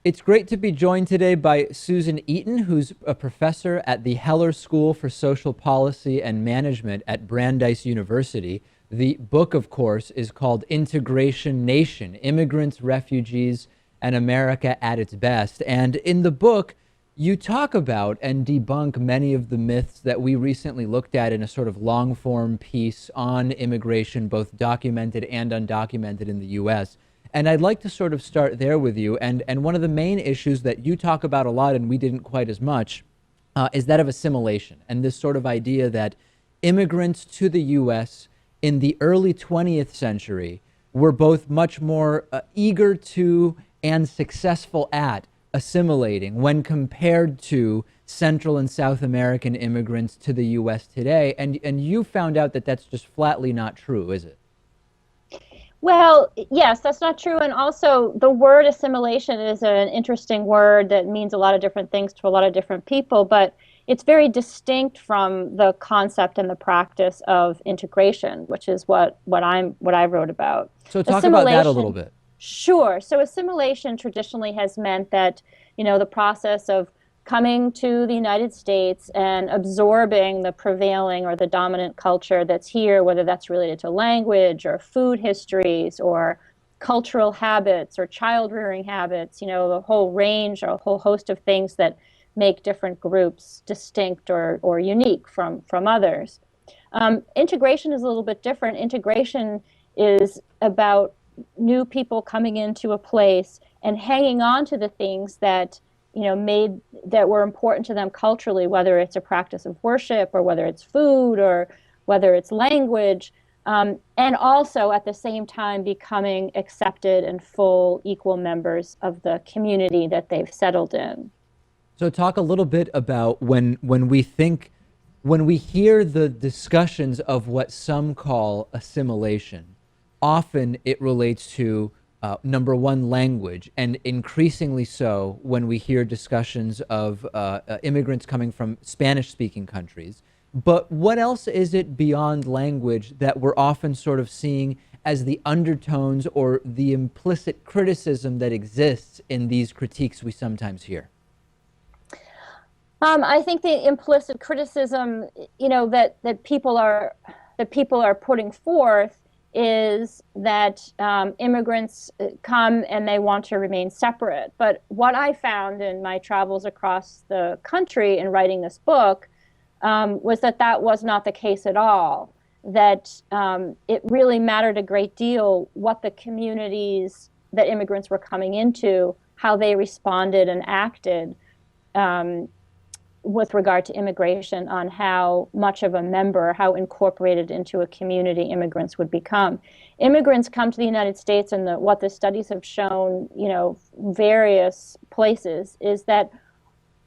It's great to be joined today by Susan Eaton, who's a professor at the Heller School for Social Policy and Management at Brandeis University. The book, of course, is called Integration Nation: Immigrants, Refugees, and America at its Best. And in the book, you talk about and debunk many of the myths that we recently looked at in a sort of long form piece on immigration, both documented and undocumented in the US. And I'd like to sort of start there with you. And one of the main issues that you talk about a lot, and we didn't quite as much, is that of assimilation and this sort of idea that immigrants to the US in the early 20th century were both much more eager to and successful at assimilating when compared to Central and South American immigrants to the US today. And you found out that that's just flatly not true, is it? Well, yes, that's not true. And also, the word assimilation is an interesting word that means a lot of different things to a lot of different people, but it's very distinct from the concept and the practice of integration, which is what I wrote about. So talk about that a little bit. Sure. So assimilation traditionally has meant that, the process of coming to the United States and absorbing the prevailing or the dominant culture that's here, whether that's related to language or food histories or cultural habits or child rearing habits, the whole range or a whole host of things that make different groups distinct or unique from others. Integration is a little bit different. Integration is about new people coming into a place and hanging on to the things that that were important to them culturally, whether it's a practice of worship or whether it's food or whether it's language, and also at the same time becoming accepted and full equal members of the community that they've settled in. So talk a little bit about when we hear the discussions of what some call assimilation, often it relates to number one, language, and increasingly so when we hear discussions of immigrants coming from Spanish-speaking countries. But what else is it beyond language that we're often sort of seeing as the undertones or the implicit criticism that exists in these critiques we sometimes hear? I think the implicit criticism, that people are putting forth is that immigrants come and they want to remain separate. But what I found in my travels across the country in writing this book was that was not the case at all. That it really mattered a great deal what the communities that immigrants were coming into, how they responded and acted with regard to immigration, on how much of a member, how incorporated into a community immigrants would become. Immigrants come to the United States, and what the studies have shown, various places, is that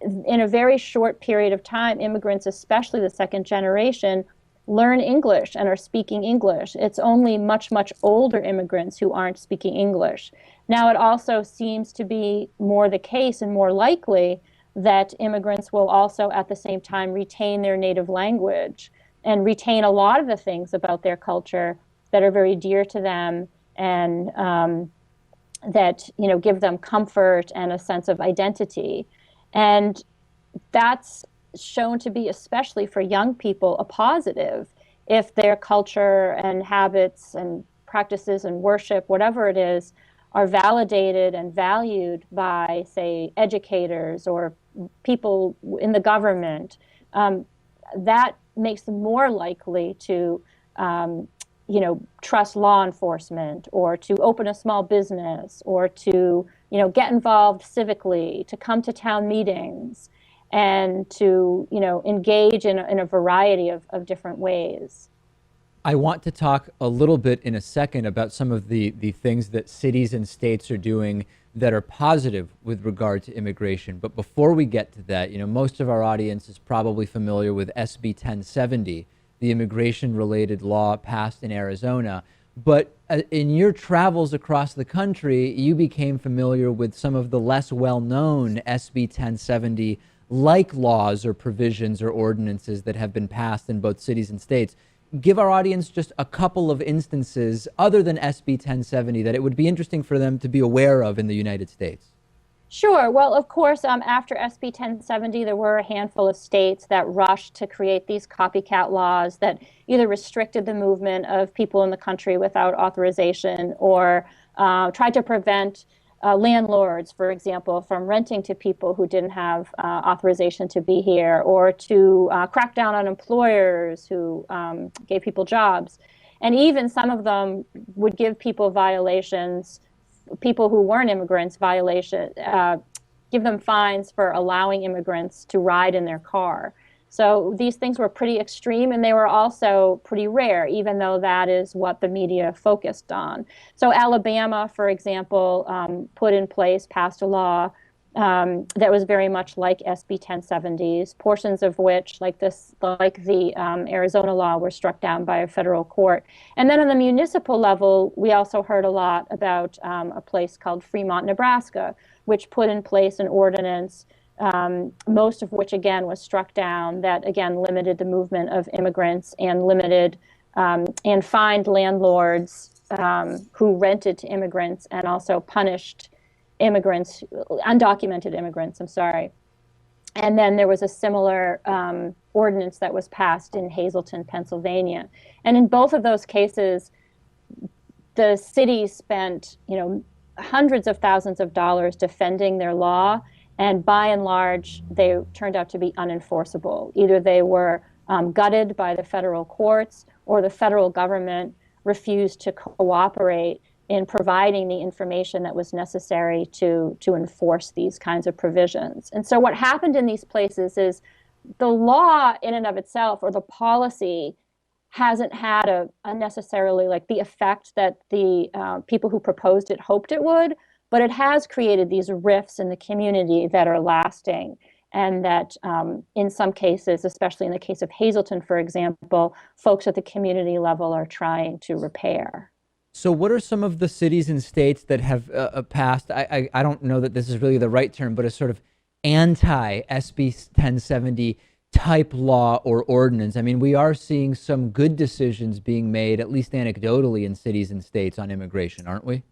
in a very short period of time, immigrants, especially the second generation, learn English and are speaking English. It's only much, much older immigrants who aren't speaking English. Now, it also seems to be more the case and more likely that immigrants will also at the same time retain their native language and retain a lot of the things about their culture that are very dear to them, and that give them comfort and a sense of identity. And that's shown to be, especially for young people, a positive if their culture and habits and practices and worship, whatever it is, are validated and valued by, say, educators or people in the government. That makes them more likely to, trust law enforcement, or to open a small business, or to, get involved civically, to come to town meetings, and to, engage in a variety of different ways. I want to talk a little bit in a second about some of the things that cities and states are doing that are positive with regard to immigration. But before we get to that, most of our audience is probably familiar with SB 1070, the immigration-related law passed in Arizona. But in your travels across the country, you became familiar with some of the less well-known SB 1070 like laws or provisions or ordinances that have been passed in both cities and states. Give our audience just a couple of instances other than SB 1070 that it would be interesting for them to be aware of in the United States. Sure. Well, of course, after SB 1070, there were a handful of states that rushed to create these copycat laws that either restricted the movement of people in the country without authorization or tried to prevent landlords, for example, from renting to people who didn't have authorization to be here, or to crack down on employers who gave people jobs. And even some of them would give people violations, people who weren't immigrants give them fines for allowing immigrants to ride in their car. So these things were pretty extreme, and they were also pretty rare, even though that is what the media focused on. So Alabama, for example, passed a law that was very much like SB 1070s, portions of which, like the Arizona law, were struck down by a federal court. And then on the municipal level, we also heard a lot about a place called Fremont, Nebraska, which put in place an ordinance, most of which, again, was struck down, that, again, limited the movement of immigrants and limited and fined landlords who rented to immigrants, and also punished immigrants, undocumented immigrants, I'm sorry. And then there was a similar ordinance that was passed in Hazleton, Pennsylvania. And in both of those cases, the cities spent, hundreds of thousands of dollars defending their law, and by and large, they turned out to be unenforceable. Either they were gutted by the federal courts, or the federal government refused to cooperate in providing the information that was necessary to enforce these kinds of provisions. And so what happened in these places is the law in and of itself, or the policy, hasn't had a necessarily like the effect that the people who proposed it hoped it would, but it has created these rifts in the community that are lasting, and that in some cases, especially in the case of Hazleton, for example, folks at the community level are trying to repair. So what are some of the cities and states that have passed, I don't know that this is really the right term, but a sort of anti-SB 1070 type law or ordinance? I mean, we are seeing some good decisions being made, at least anecdotally, in cities and states on immigration, aren't we?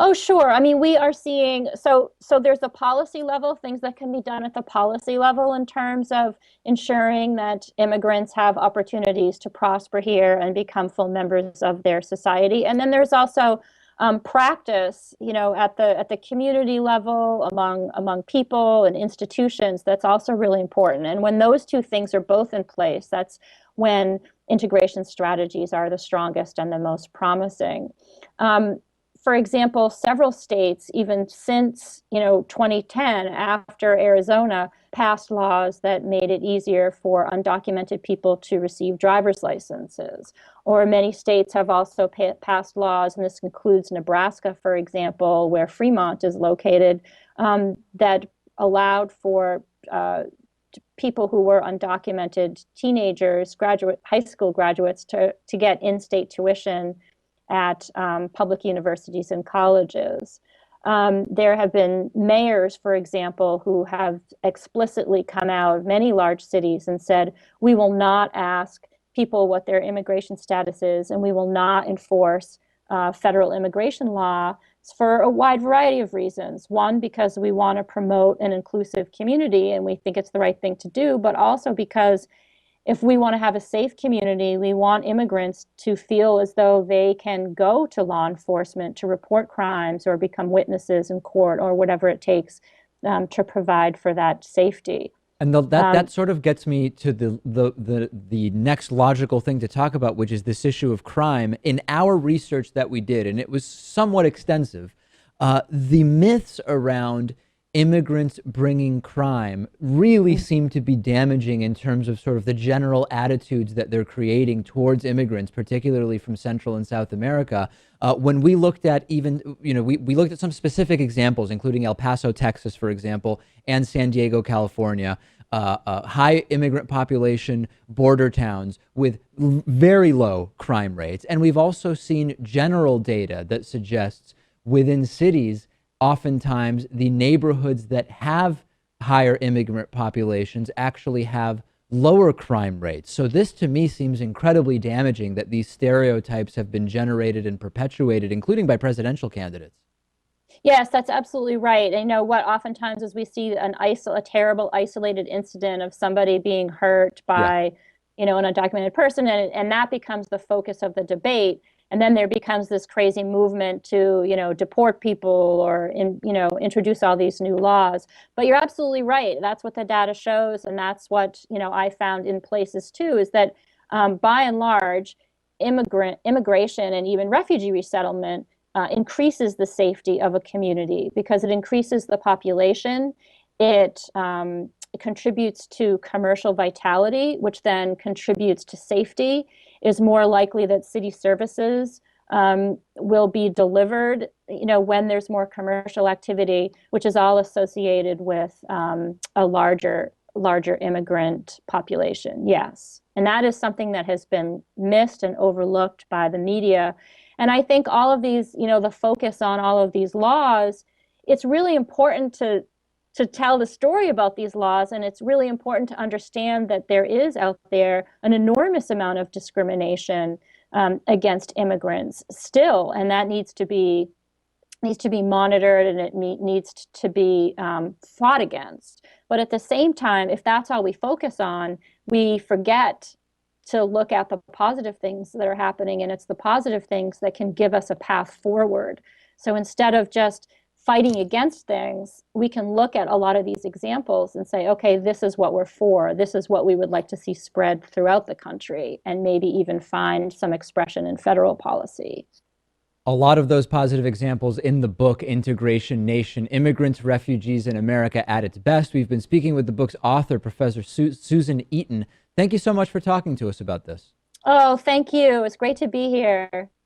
Oh, sure. I mean, we are seeing, so there's the policy level, things that can be done at the policy level in terms of ensuring that immigrants have opportunities to prosper here and become full members of their society. And then there's also practice, at the community level, among people and institutions. That's also really important. And when those two things are both in place, that's when integration strategies are the strongest and the most promising. For example, several states, even since 2010, after Arizona, passed laws that made it easier for undocumented people to receive driver's licenses. Or many states have also passed laws, and this includes Nebraska, for example, where Fremont is located, that allowed for people who were undocumented teenagers, high school graduates, to get in-state tuition at public universities and colleges. There have been mayors, for example, who have explicitly come out of many large cities and said, we will not ask people what their immigration status is, and we will not enforce federal immigration law for a wide variety of reasons. One, because we want to promote an inclusive community and we think it's the right thing to do, but also because if we want to have a safe community, we want immigrants to feel as though they can go to law enforcement to report crimes or become witnesses in court or whatever it takes to provide for that safety. And that sort of gets me to the next logical thing to talk about, which is this issue of crime. In our research that we did, and it was somewhat extensive, the myths around immigrants bringing crime really seem to be damaging in terms of sort of the general attitudes that they're creating towards immigrants, particularly from Central and South America. When we looked at even, we looked at some specific examples, including El Paso, Texas, for example, and San Diego, California, high immigrant population border towns with very low crime rates. And we've also seen general data that suggests within cities, oftentimes the neighborhoods that have higher immigrant populations actually have lower crime rates. So this to me seems incredibly damaging, that these stereotypes have been generated and perpetuated, including by presidential candidates. Yes, that's absolutely right. And you know what? Oftentimes, as we see a terrible isolated incident of somebody being hurt Yeah. by, an undocumented person, and that becomes the focus of the debate. And then there becomes this crazy movement to, deport people or introduce all these new laws. But you're absolutely right. That's what the data shows, and that's what, I found in places too, is that by and large, immigration and even refugee resettlement increases the safety of a community because it increases the population. It contributes to commercial vitality, which then contributes to safety. Is more likely that city services will be delivered, when there's more commercial activity, which is all associated with a larger immigrant population. Yes, and that is something that has been missed and overlooked by the media. And I think all of these, the focus on all of these laws, it's really important to tell the story about these laws, and it's really important to understand that there is out there an enormous amount of discrimination against immigrants still, and that needs to be monitored, and it needs to be fought against. But at the same time, if that's all we focus on, we forget to look at the positive things that are happening, and it's the positive things that can give us a path forward. So instead of just fighting against things, we can look at a lot of these examples and say, okay, this is what we're for. This is what we would like to see spread throughout the country, and maybe even find some expression in federal policy. A lot of those positive examples in the book, Integration Nation, Immigrants, Refugees in America at its Best. We've been speaking with the book's author, Professor Susan Eaton. Thank you so much for talking to us about this. Oh, thank you. It's great to be here.